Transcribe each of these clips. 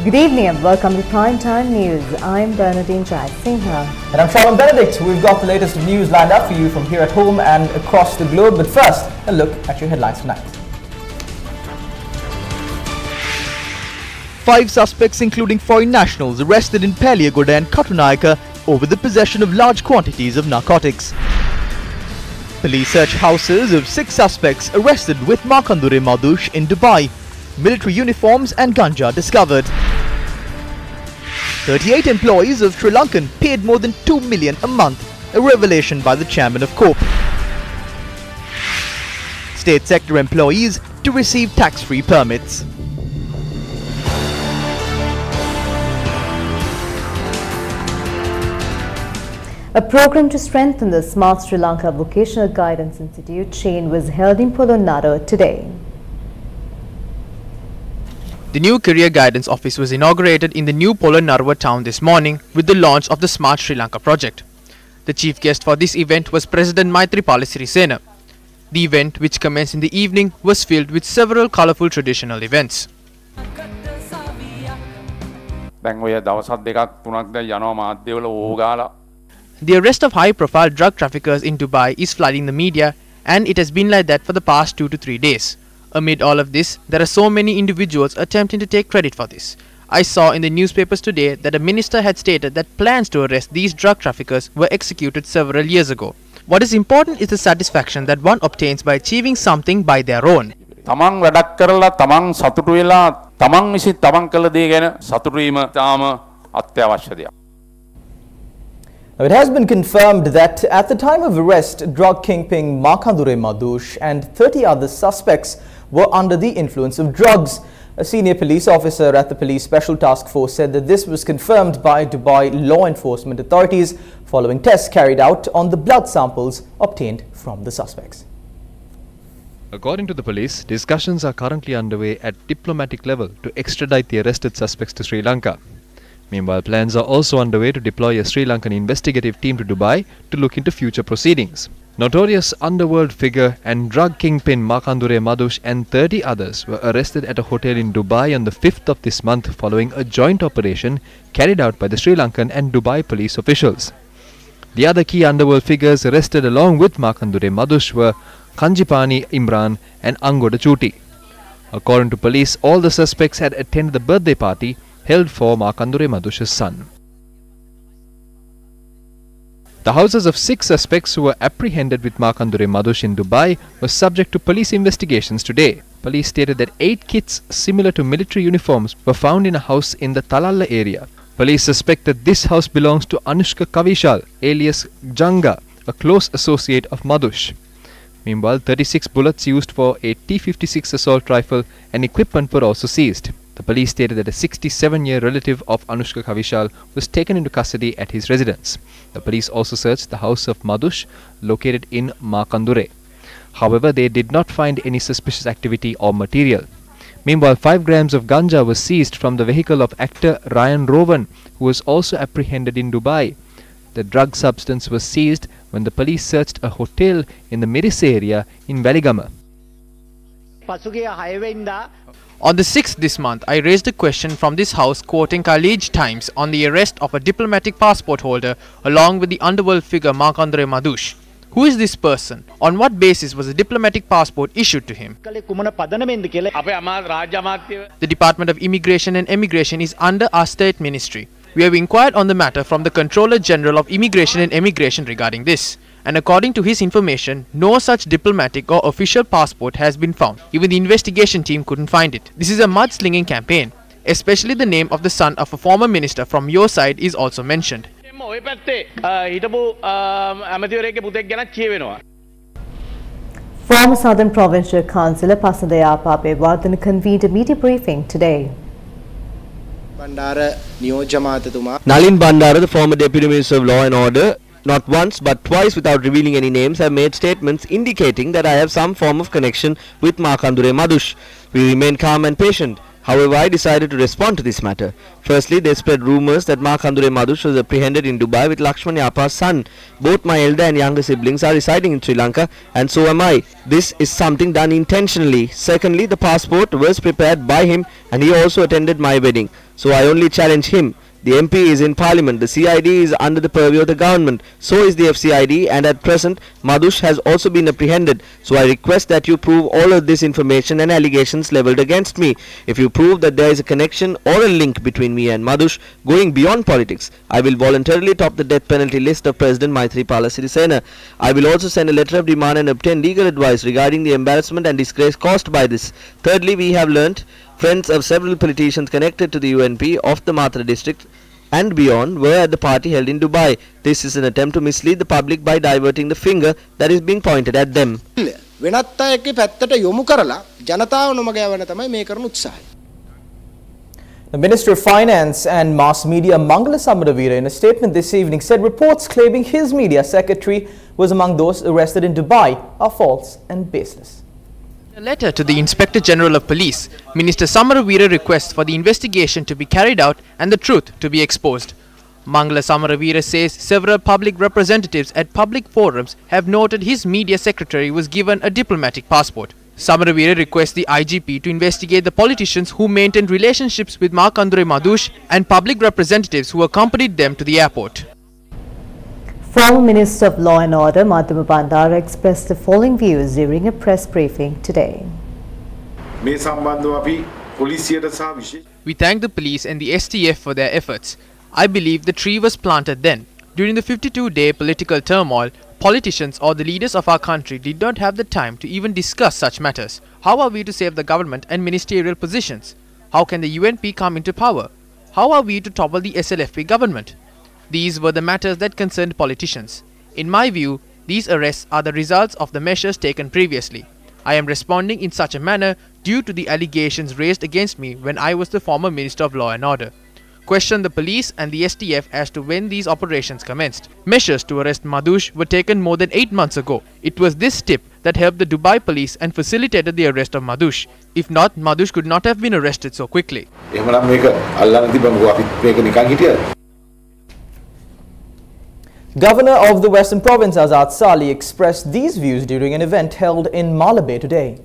Good evening and welcome to Primetime News. I'm Bernadine Jai-Singha. And I'm Sharon Benedict. We've got the latest news lined up for you from here at home and across the globe. But first, a look at your headlines tonight. 5 suspects including foreign nationals arrested in Paliagoda and Katunayaka over the possession of large quantities of narcotics. Police search houses of 6 suspects arrested with Makandure Madush in Dubai. Military uniforms and ganja discovered. 38 employees of Sri Lankan paid more than 2 million a month, a revelation by the chairman of Corp. State sector employees to receive tax-free permits. A program to strengthen the Smart Sri Lanka Vocational Guidance Institute chain was held in Polonnaruwa today. The new Career Guidance Office was inaugurated in the new Polonnaruwa town this morning with the launch of the Smart Sri Lanka project. The chief guest for this event was President Maithripala Sirisena. The event, which commenced in the evening, was filled with several colourful traditional events. The arrest of high-profile drug traffickers in Dubai is flooding the media, and it has been like that for the past 2 to 3 days. Amid all of this, there are so many individuals attempting to take credit for this. I saw in the newspapers today that a minister had stated that plans to arrest these drug traffickers were executed several years ago. What is important is the satisfaction that one obtains by achieving something by their own. It has been confirmed that at the time of arrest, drug kingpin Makandure Madush and 30 other suspects were under the influence of drugs. A senior police officer at the Police Special Task Force said that this was confirmed by Dubai law enforcement authorities following tests carried out on the blood samples obtained from the suspects. According to the police, discussions are currently underway at diplomatic level to extradite the arrested suspects to Sri Lanka. Meanwhile, plans are also underway to deploy a Sri Lankan investigative team to Dubai to look into future proceedings. Notorious underworld figure and drug kingpin Makandure Madush and 30 others were arrested at a hotel in Dubai on the 5th of this month following a joint operation carried out by the Sri Lankan and Dubai police officials. The other key underworld figures arrested along with Makandure Madush were Kanjipani Imran and Angoda Chuti. According to police, all the suspects had attended the birthday party held for Makandure Madush's son. The houses of 6 suspects who were apprehended with Makandure Madush in Dubai were subject to police investigations today. Police stated that 8 kits similar to military uniforms were found in a house in the Talalla area. Police suspect that this house belongs to Anushka Kavishal, alias Janga, a close associate of Madush. Meanwhile, 36 bullets used for a T-56 assault rifle and equipment were also seized. The police stated that a 67-year relative of Anushka Kavishal was taken into custody at his residence. The police also searched the house of Madush located in Makandure. However, they did not find any suspicious activity or material. Meanwhile, 5 grams of ganja was seized from the vehicle of actor Ryan Rowan, who was also apprehended in Dubai. The drug substance was seized when the police searched a hotel in the Miris area in Valigama. On the 6th this month, I raised a question from this house quoting College Times on the arrest of a diplomatic passport holder along with the underworld figure Makandure Madush. Who is this person? On what basis was a diplomatic passport issued to him? The Department of Immigration and Emigration is under our state ministry. We have inquired on the matter from the Controller General of Immigration and Emigration regarding this. And according to his information, no such diplomatic or official passport has been found. Even the investigation team couldn't find it. This is a mudslinging campaign. Especially the name of the son of a former minister from your side is also mentioned. Former Southern Provincial Councillor Pasandaya Pape Vardhana convened a media briefing today. Nalin Bandara, the former Deputy Minister of Law and Order, not once but twice without revealing any names, have made statements indicating that I have some form of connection with Makandure Madush. We remain calm and patient. However, I decided to respond to this matter. Firstly, they spread rumours that Makandure Madush was apprehended in Dubai with Lakshman Yappa's son. Both my elder and younger siblings are residing in Sri Lanka, and so am I. This is something done intentionally. Secondly, the passport was prepared by him and he also attended my wedding. So I only challenge him. The MP is in Parliament, the CID is under the purview of the government, so is the FCID, and at present Madush has also been apprehended. So I request that you prove all of this information and allegations levelled against me. If you prove that there is a connection or a link between me and Madush going beyond politics, I will voluntarily top the death penalty list of President Maithripala Sirisena. I will also send a letter of demand and obtain legal advice regarding the embarrassment and disgrace caused by this. Thirdly, we have learnt friends of several politicians connected to the UNP of the Matra district and beyond were at the party held in Dubai. This is an attempt to mislead the public by diverting the finger that is being pointed at them. The Minister of Finance and Mass Media Mangala Samaravira in a statement this evening said reports claiming his media secretary was among those arrested in Dubai are false and baseless. In a letter to the Inspector General of Police, Minister Samaravira requests for the investigation to be carried out and the truth to be exposed. Mangala Samaravira says several public representatives at public forums have noted his media secretary was given a diplomatic passport. Samaravira requests the IGP to investigate the politicians who maintained relationships with Makandure Madush and public representatives who accompanied them to the airport. Former Minister of Law and Order Madhuma Bandara expressed the following views during a press briefing today. We thank the police and the STF for their efforts. I believe the tree was planted then. During the 52-day political turmoil, politicians or the leaders of our country did not have the time to even discuss such matters. How are we to save the government and ministerial positions? How can the UNP come into power? How are we to topple the SLFP government? These were the matters that concerned politicians. In my view, these arrests are the results of the measures taken previously. I am responding in such a manner due to the allegations raised against me when I was the former Minister of Law and Order. Question the police and the STF as to when these operations commenced. Measures to arrest Madush were taken more than 8 months ago. It was this tip that helped the Dubai police and facilitated the arrest of Madush. If not, Madush could not have been arrested so quickly. Governor of the Western Province Azad Sali expressed these views during an event held in Malabay today.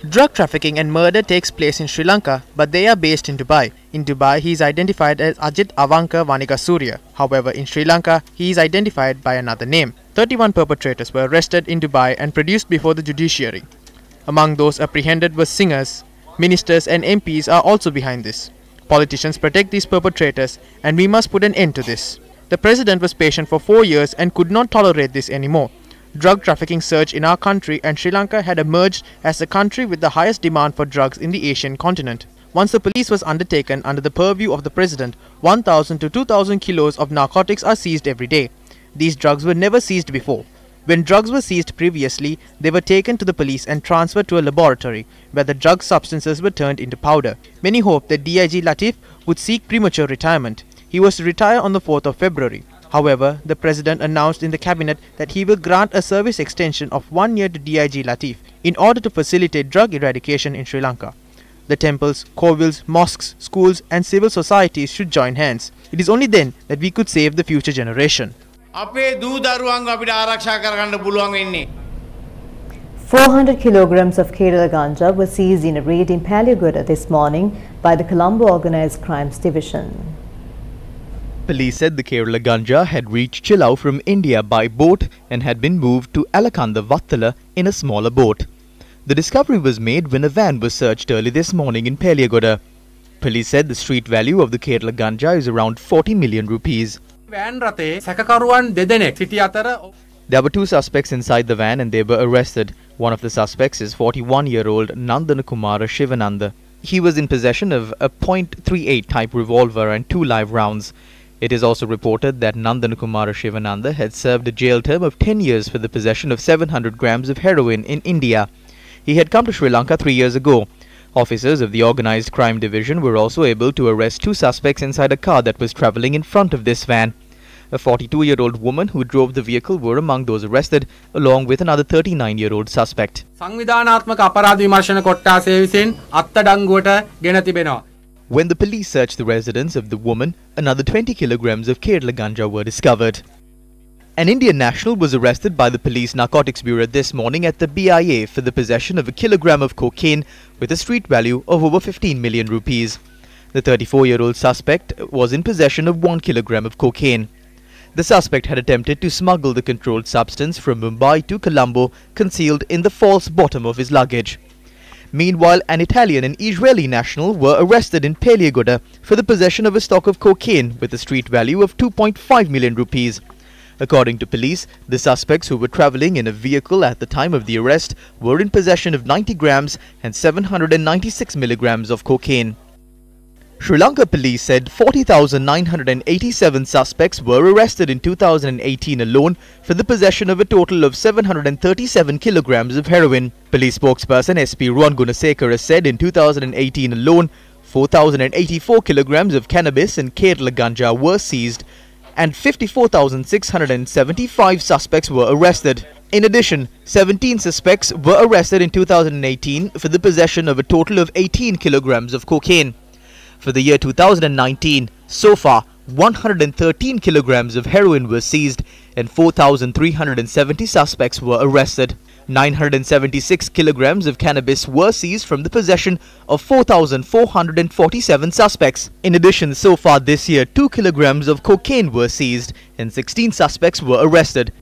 Drug trafficking and murder takes place in Sri Lanka, but they are based in Dubai. In Dubai, he is identified as Ajit Avanka Vanigasurya. However, in Sri Lanka, he is identified by another name. 31 perpetrators were arrested in Dubai and produced before the judiciary. Among those apprehended were singers. Ministers and MPs are also behind this. Politicians protect these perpetrators, and we must put an end to this. The president was patient for 4 years and could not tolerate this anymore. Drug trafficking surged in our country, and Sri Lanka had emerged as the country with the highest demand for drugs in the Asian continent. Once the police was undertaken under the purview of the president, 1,000 to 2,000 kilos of narcotics are seized every day. These drugs were never seized before. When drugs were seized previously, they were taken to the police and transferred to a laboratory, where the drug substances were turned into powder. Many hoped that DIG Latif would seek premature retirement. He was to retire on the 4th of February. However, the president announced in the cabinet that he will grant a service extension of 1 year to DIG Latif in order to facilitate drug eradication in Sri Lanka. The temples, kovils, mosques, schools and civil societies should join hands. It is only then that we could save the future generation. 400 kilograms of Kerala ganja were seized in a raid in Paliagoda this morning by the Colombo Organised Crimes Division. Police said the Kerala ganja had reached Chillau from India by boat and had been moved to Alakanda Vattala in a smaller boat. The discovery was made when a van was searched early this morning in Paliagoda. Police said the street value of the Kerala ganja is around 40 million rupees. There were 2 suspects inside the van and they were arrested. One of the suspects is 41-year-old Nandanakumara Shivananda. He was in possession of a .38 type revolver and 2 live rounds. It is also reported that Nandanakumara Shivananda had served a jail term of 10 years for the possession of 700 grams of heroin in India. He had come to Sri Lanka 3 years ago. Officers of the Organised Crime Division were also able to arrest 2 suspects inside a car that was travelling in front of this van. A 42-year-old woman who drove the vehicle were among those arrested, along with another 39-year-old suspect. සංවිධානාත්මක අපරාධ විමර්ශන කොට්ටාසය විසින් අත්අඩංගුවට ගෙන තිබෙනවා. When the police searched the residence of the woman, another 20 kilograms of Kerala ganja were discovered. An Indian national was arrested by the Police Narcotics Bureau this morning at the BIA for the possession of a kilogram of cocaine with a street value of over 15 million rupees. The 34-year-old suspect was in possession of 1 kilogram of cocaine. The suspect had attempted to smuggle the controlled substance from Mumbai to Colombo, concealed in the false bottom of his luggage. Meanwhile, an Italian and Israeli national were arrested in Peliagoda for the possession of a stock of cocaine with a street value of 2.5 million rupees. According to police, the suspects, who were travelling in a vehicle at the time of the arrest, were in possession of 90 grams and 796 milligrams of cocaine. Sri Lanka police said 40,987 suspects were arrested in 2018 alone for the possession of a total of 737 kilograms of heroin. Police spokesperson SP Ruan Gunasekara said in 2018 alone, 4,084 kilograms of cannabis and Kerala ganja were seized, and 54,675 suspects were arrested. In addition, 17 suspects were arrested in 2018 for the possession of a total of 18 kilograms of cocaine. For the year 2019, so far, 113 kilograms of heroin were seized and 4,370 suspects were arrested. 976 kilograms of cannabis were seized from the possession of 4,447 suspects. In addition, so far this year, 2 kilograms of cocaine were seized and 16 suspects were arrested.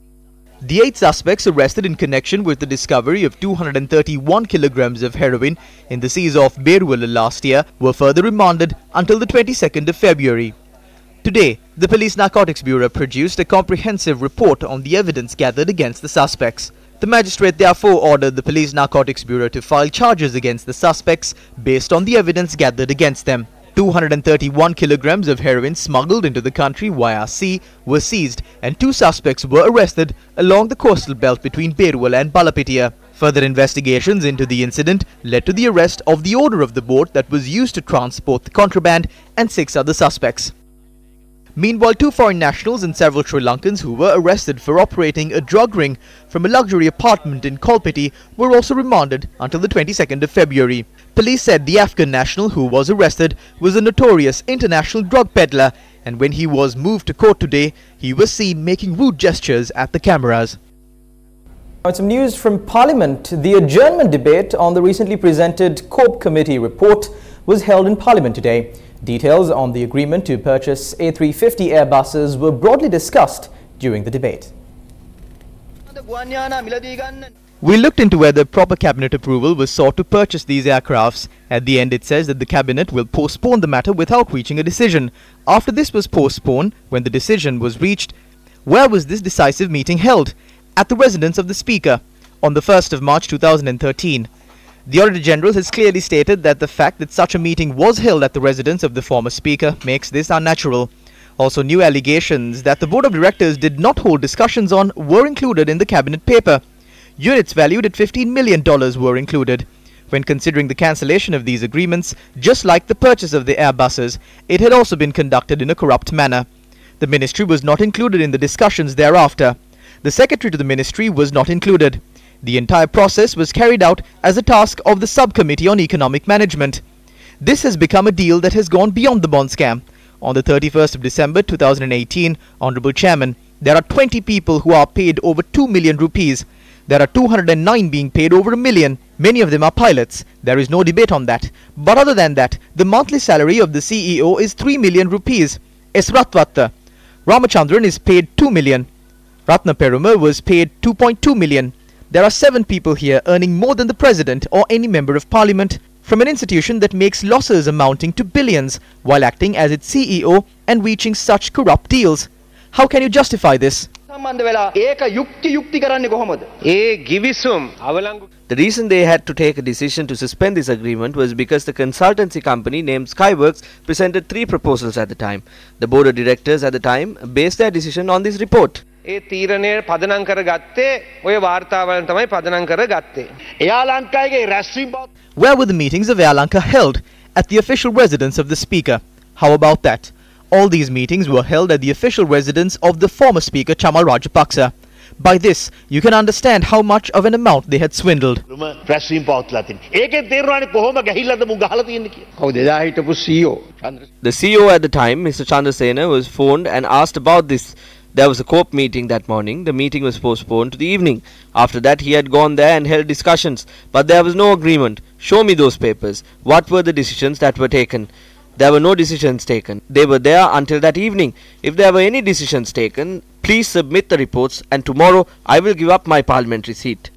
The 8 suspects arrested in connection with the discovery of 231 kilograms of heroin in the seas off Berwala last year were further remanded until the 22nd of February. Today, the Police Narcotics Bureau produced a comprehensive report on the evidence gathered against the suspects. The magistrate therefore ordered the Police Narcotics Bureau to file charges against the suspects based on the evidence gathered against them. 231 kilograms of heroin smuggled into the country via sea were seized and 2 suspects were arrested along the coastal belt between Berwala and Balapitiya. Further investigations into the incident led to the arrest of the owner of the boat that was used to transport the contraband and 6 other suspects. Meanwhile, 2 foreign nationals and several Sri Lankans who were arrested for operating a drug ring from a luxury apartment in Kolpiti were also remanded until the 22nd of February. Police said the Afghan national who was arrested was a notorious international drug peddler, and when he was moved to court today, he was seen making rude gestures at the cameras. Now, some news from Parliament. The adjournment debate on the recently presented COPE committee report was held in Parliament today. Details on the agreement to purchase A350 Airbuses were broadly discussed during the debate. We looked into whether proper cabinet approval was sought to purchase these aircrafts. At the end, it says that the cabinet will postpone the matter without reaching a decision. After this was postponed, when the decision was reached, where was this decisive meeting held? At the residence of the Speaker on the 1st of March 2013. The Auditor General has clearly stated that the fact that such a meeting was held at the residence of the former Speaker makes this unnatural. Also, new allegations that the Board of Directors did not hold discussions on were included in the Cabinet paper. Units valued at $15 million were included. When considering the cancellation of these agreements, just like the purchase of the Airbuses, it had also been conducted in a corrupt manner. The Ministry was not included in the discussions thereafter. The Secretary to the Ministry was not included. The entire process was carried out as a task of the Subcommittee on Economic Management. This has become a deal that has gone beyond the bond scam. On the 31st of December 2018, Honorable Chairman, there are 20 people who are paid over 2 million rupees. There are 209 being paid over $1 million. Many of them are pilots. There is no debate on that. But other than that, the monthly salary of the CEO is 3 million rupees. S. Ratwatta Ramachandran is paid 2 million. Ratna Perumal was paid 2.2 million. There are 7 people here earning more than the President or any Member of Parliament from an institution that makes losses amounting to billions while acting as its CEO and reaching such corrupt deals. How can you justify this? The reason they had to take a decision to suspend this agreement was because the consultancy company named Skyworks presented 3 proposals at the time. The board of directors at the time based their decision on this report. ඒ තීරණය පදනම් කරගත්තේ ඔය වාර්තාවලින් තමයි පදනම් කරගත්තේ. එයා ලංකාවේ රැස්වීම Where were the meetings of Air Lanka held? At the official residence of the Speaker. How about that? All these meetings were held at the official residence of the former Speaker Chamal Rajapaksa. By this, you can understand how much of an amount they had swindled. The CEO at the time, Mr. Chandrasena, was phoned and asked about this. There was a COPE meeting that morning. The meeting was postponed to the evening. After that, he had gone there and held discussions. But there was no agreement. Show me those papers. What were the decisions that were taken? There were no decisions taken. They were there until that evening. If there were any decisions taken, please submit the reports and tomorrow I will give up my parliamentary seat.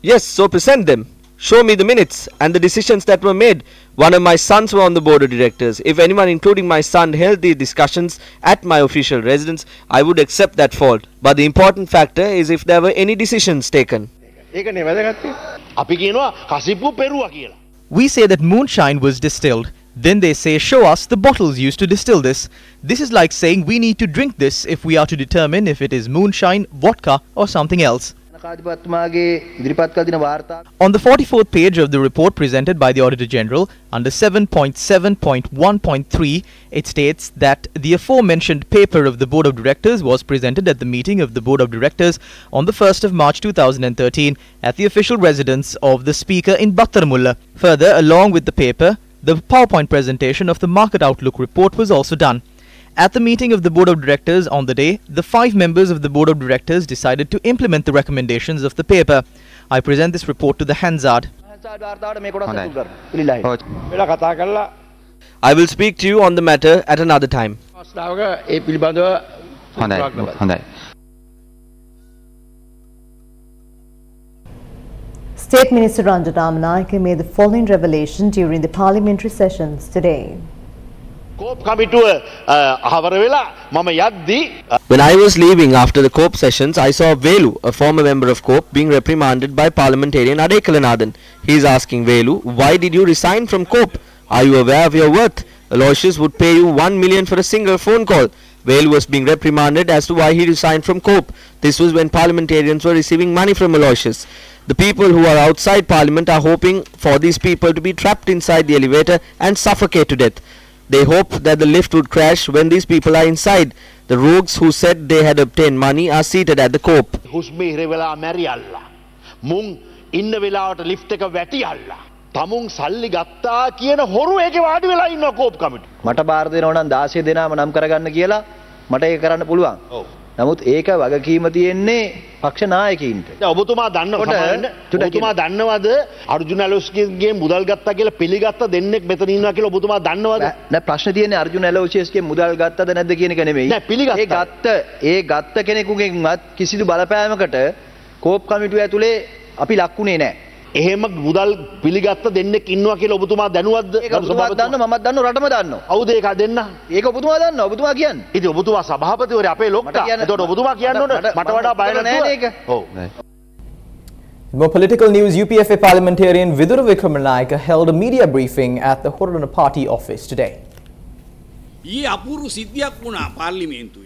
Yes, so present them. Show me the minutes and the decisions that were made. One of my sons were on the board of directors. If anyone, including my son, held the discussions at my official residence, I would accept that fault. But the important factor is if there were any decisions taken. We say that moonshine was distilled. Then they say, show us the bottles used to distill this. This is like saying we need to drink this if we are to determine if it is moonshine, vodka or something else. On the 44th page of the report presented by the Auditor General, under 7.7.1.3, it states that the aforementioned paper of the Board of Directors was presented at the meeting of the Board of Directors on the 1st of March 2013 at the official residence of the Speaker in Battarmulla. Further, along with the paper, the PowerPoint presentation of the Market Outlook report was also done. At the meeting of the Board of Directors on the day, the 5 members of the Board of Directors decided to implement the recommendations of the paper. I present this report to the Hansard. I will speak to you on the matter at another time. State Minister Ranjan Ramanayake made the following revelation during the parliamentary sessions today. When I was leaving after the COPE sessions, I saw Velu, a former member of COPE, being reprimanded by parliamentarian Adekalanathan. He is asking Velu, why did you resign from COPE? Are you aware of your worth? Aloysius would pay you 1 million for a single phone call. Velu was being reprimanded as to why he resigned from COPE. This was when parliamentarians were receiving money from Aloysius. The people who are outside parliament are hoping for these people to be trapped inside the elevator and suffocate to death. They hope that the lift would crash when these people are inside. The rogues who said they had obtained money are seated at the COPE. තමුන් සල්ලි ගත්තා කියන හොරු ඒකේ වාඩි වෙලා ඉන්නවා COPE කමිටු. මට බාර දෙනවා නම් 16 දෙනාම නම් කරගන්න කියලා මට ඒක කරන්න පුළුවන්. ඔව්. නමුත් ඒක වගකීම තියෙන්නේ පක්ෂ නායකයින්ට. දැන් ඔබතුමා දන්නවද අර්ජුන ඇලෝසියස්ගේ මුදල් ගත්තා කියලා පිළිගත්ත දෙන්නෙක් මෙතන ඉන්නවා කියලා ඔබතුමා දන්නවද? නෑ ප්‍රශ්නේ තියෙන්නේ අර්ජුන ඇලෝසියස්ගේ මුදල් ගත්තද නැද්ද කියන එක නෙමෙයි. නෑ පිළිගත්තා. ඒ ගත්ත කෙනෙකුගෙන්වත් කිසිදු බලපෑමකට කෝප් කමිටුව ඇතුලේ අපි ලක්ුණේ නෑ. එහෙම මුදල් පිළිගත්ත දෙන්නෙක් ඉන්නවා කියලා ඔබතුමා දැනුවත්ද? ඒක ඔබතුමා දන්නවා මමත් දන්නවා රටම දන්නවා. කවුද ඒක දෙන්න? ඒක ඔබතුමා දන්නවා ඔබතුමා කියන්නේ. ඉතින් ඔබතුමා සභාපතිවරයා අපේ ලොක්කා. එතකොට ඔබතුමා කියන්න ඕන මට වඩා බය නැහැ නේද? ඔව්. In more political news, UPFA parliamentarian Vidura Vikramanayake held a media briefing at the Horana party office today. ඊ අපූර්ව සිද්ධියක් වුණා පාර්ලිමේන්තුවේ.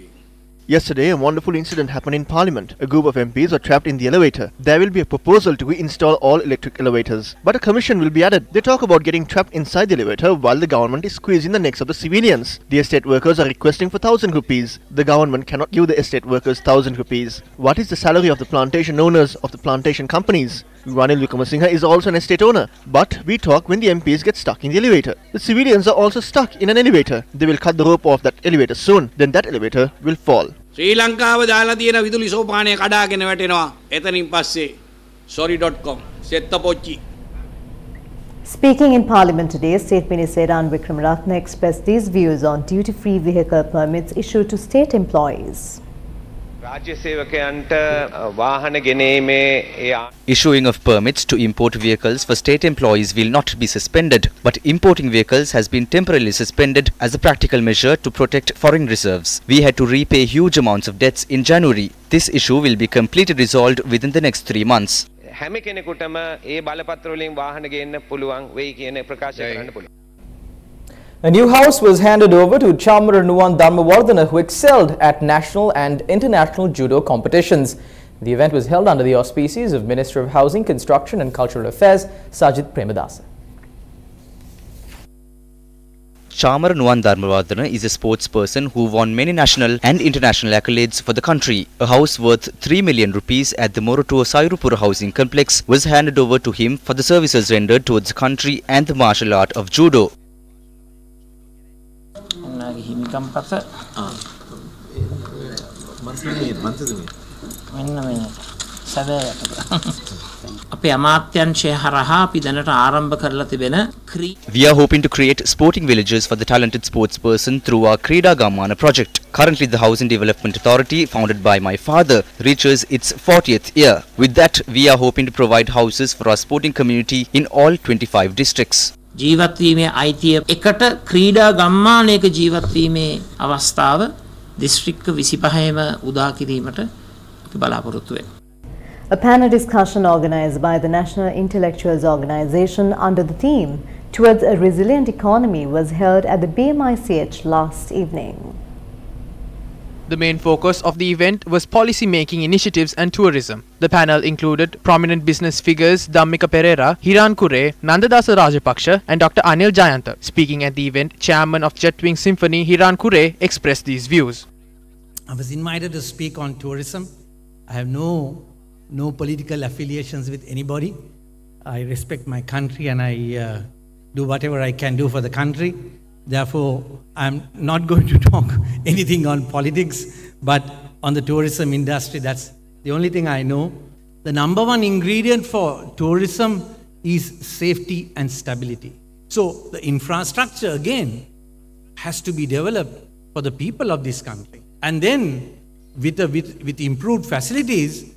Yesterday, a wonderful incident happened in Parliament. A group of MPs were trapped in the elevator. There will be a proposal to install all electric elevators. But a commission will be added. They talk about getting trapped inside the elevator while the government is squeezing the necks of the civilians. The estate workers are requesting for 1,000 rupees. The government cannot give the estate workers 1,000 rupees. What is the salary of the plantation owners of the plantation companies? Ranil Wickramasinghe is also an estate owner. But we talk when the MPs get stuck in the elevator. The civilians are also stuck in an elevator. They will cut the rope off that elevator soon. Then that elevator will fall. ශ්‍රී ලංකාව දාලා තියෙන විදුලි සෝපානය කඩාගෙන වැටෙනවා. එතනින් පස්සේ sorry.com සෙත්තපොච්චි. Speaking in Parliament today, State Minister Ranil Wickramasinghe expressed these views on duty-free vehicle permits issued to state employees. Issuing of permits to import vehicles for state employees will not be suspended, but importing vehicles has been temporarily suspended as a practical measure to protect foreign reserves. We had to repay huge amounts of debts in January. This issue will be completely resolved within the next 3 months. A new house was handed over to Chamaranuwan Dharmawardhana, who excelled at national and international judo competitions. The event was held under the auspices of Minister of Housing, Construction and Cultural Affairs, Sajid Premadasa. Chamara Nuwan Dharmawadana is a sportsperson who won many national and international accolades for the country. A house worth 3 million rupees at the Morotua Sairupura housing complex was handed over to him for the services rendered towards the country and the martial art of judo. We are hoping to create sporting villages for the talented sportsperson through our Krida Gamana project. Currently, the Housing Development Authority, founded by my father, reaches its 40th year. With that, we are hoping to provide houses for our sporting community in all 25 districts. ජීවත් වීමේ අයිතිය එකට ක්‍රීඩා ගම්මානයක ජීවත් වීමේ අවස්ථාව දිස්ත්‍රික්ක 25ෙම උදා කිරීමට අපි බලාපොරොත්තු වෙනවා. A panel discussion organized by the National Intellectuals Organization under the theme Towards a Resilient Economy was held at the BMICH last evening. The main focus of the event was policy-making initiatives and tourism. The panel included prominent business figures Dhammika Pereira, Hiran Kure, Nandadasa Rajapaksha and Dr. Anil Jayantha. Speaking at the event, Chairman of Jetwing Symphony, Hiran Kure, expressed these views. I was invited to speak on tourism. I have no political affiliations with anybody. I respect my country and I do whatever I can do for the country. Therefore, I'm not going to talk anything on politics, but on the tourism industry, that's the only thing I know. The number one ingredient for tourism is safety and stability. So the infrastructure, again, has to be developed for the people of this country. And then, with improved facilities,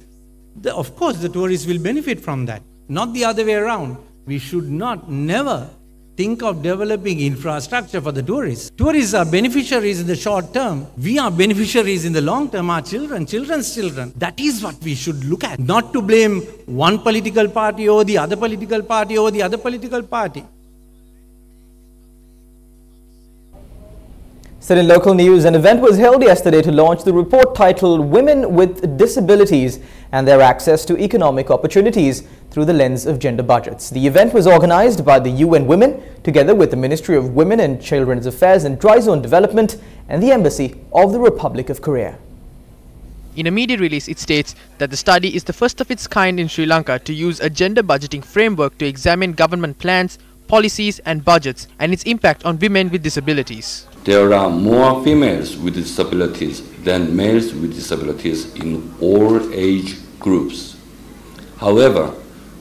of course, the tourists will benefit from that. Not the other way around. We should never think of developing infrastructure for the tourists. Tourists are beneficiaries in the short term. We are beneficiaries in the long term, our children, children's children. That is what we should look at. Not to blame one political party or the other political party or the other political party. Still in local news, an event was held yesterday to launch the report titled Women with Disabilities and Their Access to Economic Opportunities through the Lens of Gender Budgets. The event was organized by the UN Women together with the Ministry of Women and Children's Affairs and Dry Zone Development and the Embassy of the Republic of Korea. In a media release, it states that the study is the first of its kind in Sri Lanka to use a gender budgeting framework to examine government plans, policies and budgets and its impact on women with disabilities. There are more females with disabilities than males with disabilities in all age groups. However,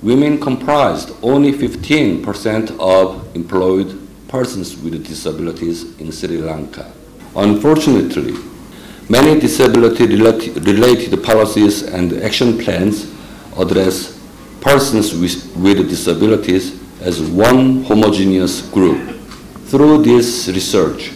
women comprised only 15% of employed persons with disabilities in Sri Lanka. Unfortunately, many disability-related policies and action plans address persons with disabilities as one homogeneous group. Through this research,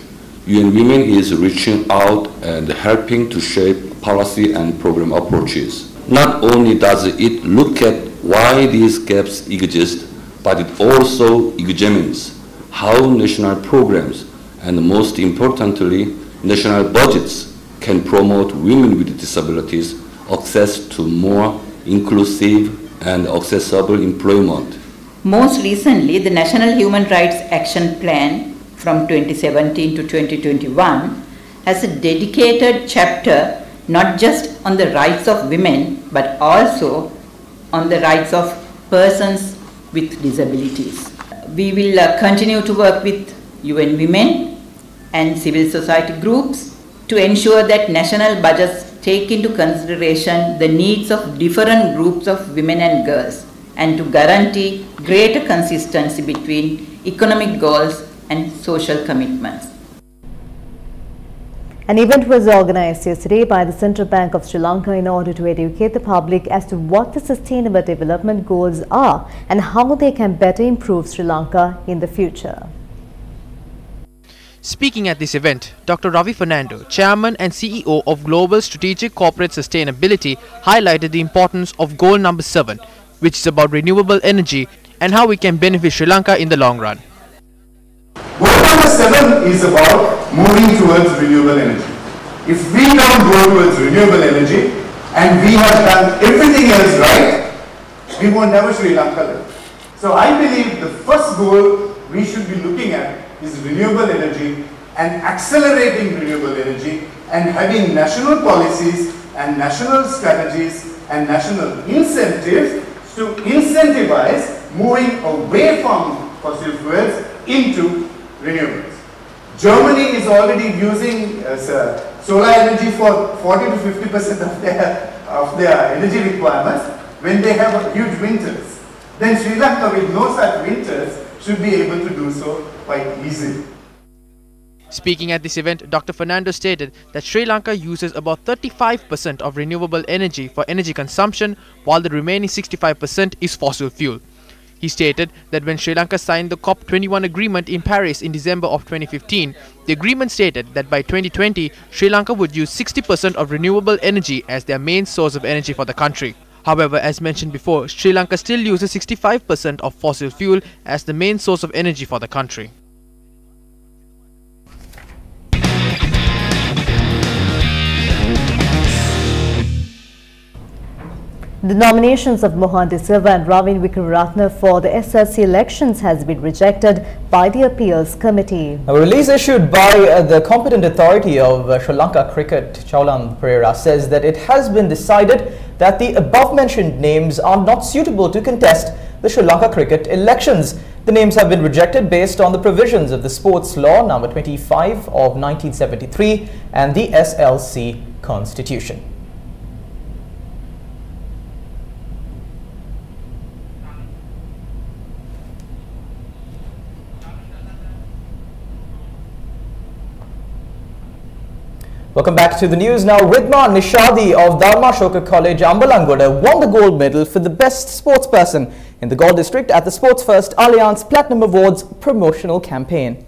UN Women is reaching out and helping to shape policy and program approaches. Not only does it look at why these gaps exist, but it also examines how national programs and, most importantly, national budgets can promote women with disabilities access to more inclusive and accessible employment. Most recently, the National Human Rights Action Plan from 2017 to 2021 has a dedicated chapter not just on the rights of women but also on the rights of persons with disabilities. We will continue to work with UN Women and civil society groups to ensure that national budgets take into consideration the needs of different groups of women and girls and to guarantee greater consistency between economic goals and social commitments. An event was organized yesterday by the Central Bank of Sri Lanka in order to educate the public as to what the sustainable development goals are and how they can better improve Sri Lanka in the future. Speaking at this event, Dr. Ravi Fernando, Chairman and CEO of Global Strategic Corporate Sustainability, highlighted the importance of goal number 7, which is about renewable energy and how we can benefit Sri Lanka in the long run. Goal number 7 is about moving towards renewable energy. If we don't go towards renewable energy and we have done everything else right, we won't never Sri Lanka live. So I believe the first goal we should be looking at is renewable energy and accelerating renewable energy and having national policies and national strategies and national incentives to incentivize moving away from fossil fuels into renewables. Germany is already using solar energy for 40 to 50% of their energy requirements when they have huge winters. Then Sri Lanka, with no such winters, should be able to do so quite easily. Speaking at this event, Dr. Fernando stated that Sri Lanka uses about 35% of renewable energy for energy consumption, while the remaining 65% is fossil fuel. He stated that when Sri Lanka signed the COP21 agreement in Paris in December of 2015, the agreement stated that by 2020, Sri Lanka would use 60% of renewable energy as their main source of energy for the country. However, as mentioned before, Sri Lanka still uses 65% of fossil fuel as the main source of energy for the country. The nominations of Mohan De Silva and Ravin Wickramaratne for the SLC elections has been rejected by the Appeals Committee. A release issued by the competent authority of Sri Lanka Cricket, Chaulan Pereira, says that it has been decided that the above-mentioned names are not suitable to contest the Sri Lanka cricket elections. The names have been rejected based on the provisions of the Sports Law number 25 of 1973 and the SLC Constitution. Welcome back to the news now. Ridma Nishadi of Dharma Shoka College, Ambalangoda, won the gold medal for the best sportsperson in the Galle district at the Sports First Alliance Platinum Awards promotional campaign.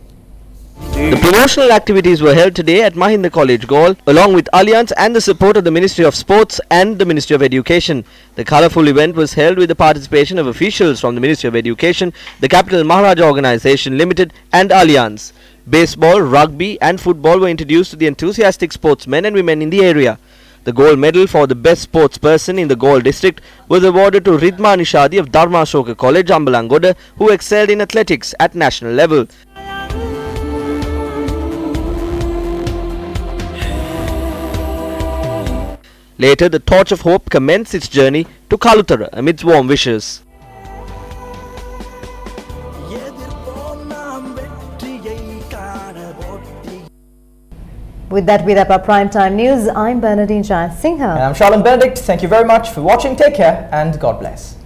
The promotional activities were held today at Mahinda College, Galle, along with Alliance and the support of the Ministry of Sports and the Ministry of Education. The colourful event was held with the participation of officials from the Ministry of Education, the Capital Maharaja Organisation Limited and Alliance. Baseball, rugby and football were introduced to the enthusiastic sportsmen and women in the area. The gold medal for the best sports person in the Galle district was awarded to Ridma Nishadi of Dharma Shoka College, Ambalangoda, who excelled in athletics at national level. Later, the Torch of Hope commenced its journey to Kalutara amidst warm wishes. With that, we wrap up Primetime News. I'm Bernadine Jayansingha. And I'm Charlene Benedict. Thank you very much for watching. Take care and God bless.